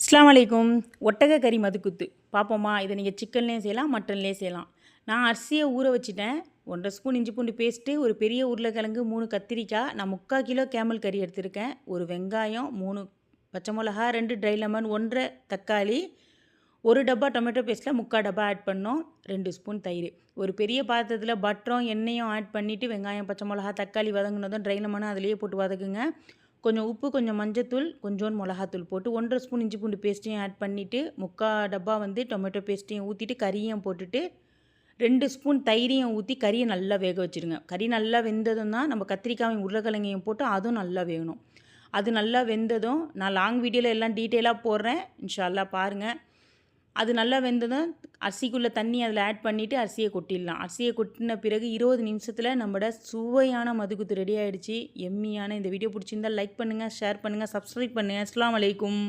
அஸ்ஸலாமு அலைக்கும். ஒட்டக கறி மதுக்குத்து பார்ப்போமா? இதை நீங்கள் சிக்கன்லேயும் செய்யலாம், மட்டன்லேயும் செய்யலாம். நான் அரிசியை ஊற வச்சுட்டேன். 1½ ஸ்பூன் இஞ்சி பூண்டு பேஸ்ட்டு, ஒரு பெரிய உருளைக்கிழங்கு, 3 கத்திரிக்காய், நான் 3/4 கிலோ கேமல் கறி எடுத்திருக்கேன், ஒரு வெங்காயம், 3 பச்சை மிளகா, 2 ட்ரை லெமன், 1½ தக்காளி, ஒரு டப்பா டொமேட்டோ பேஸ்ட்டில் 3/4 டப்பா ஆட் பண்ணோம், 2 ஸ்பூன் தயிர். ஒரு பெரிய பாத்திரத்தில் பட்டரும் எண்ணெயும் ஆட் பண்ணிவிட்டு வெங்காயம், பச்சை மிளகா, தக்காளி வதங்கினதும் ட்ரை லெமனும் அதிலேயே போட்டு வதக்குங்க. கொஞ்சம் உப்பு, கொஞ்சம் மஞ்சத்தூள், கொஞ்சோண்டு மிளகாத்தூள் போட்டு 1½ ஸ்பூன் இஞ்சி பூண்டு பேஸ்ட்டையும் ஆட் பண்ணிவிட்டு 3/4 டப்பா டொமேட்டோ பேஸ்ட்டையும் ஊற்றிட்டு கறியும் போட்டுட்டு 2 ஸ்பூன் தயிரையும் ஊற்றி கறியை நல்லா வேக வச்சுருங்க. கறி நல்லா வெந்ததும் தான் நம்ம கத்திரிக்காயும் உருளைக்கிழங்கையும் போட்டு அதுவும் நல்லா வேகணும். அது நல்லா வெந்ததும் நான் லாங் வீடியோவில் எல்லாம் டீட்டெயிலாக போடுறேன், இன்ஷா அல்லாஹ் பாருங்கள். அது நல்லா வெந்ததும் அரிசிக்குள்ளே தண்ணி அதில் ஆட் பண்ணிவிட்டு அரிசியை கொட்டிடலாம். அரிசியை கொட்டின பிறகு 20 நிமிஷத்தில் நம்மளோட சுவையான மதுக்குத்து ரெடி ஆகிடுச்சு. எம்மியான. இந்த வீடியோ பிடிச்சிருந்தால் லைக் பண்ணுங்கள், ஷேர் பண்ணுங்கள், சப்ஸ்கிரைப் பண்ணுங்கள். அஸ்ஸலாமு அலைக்கும்.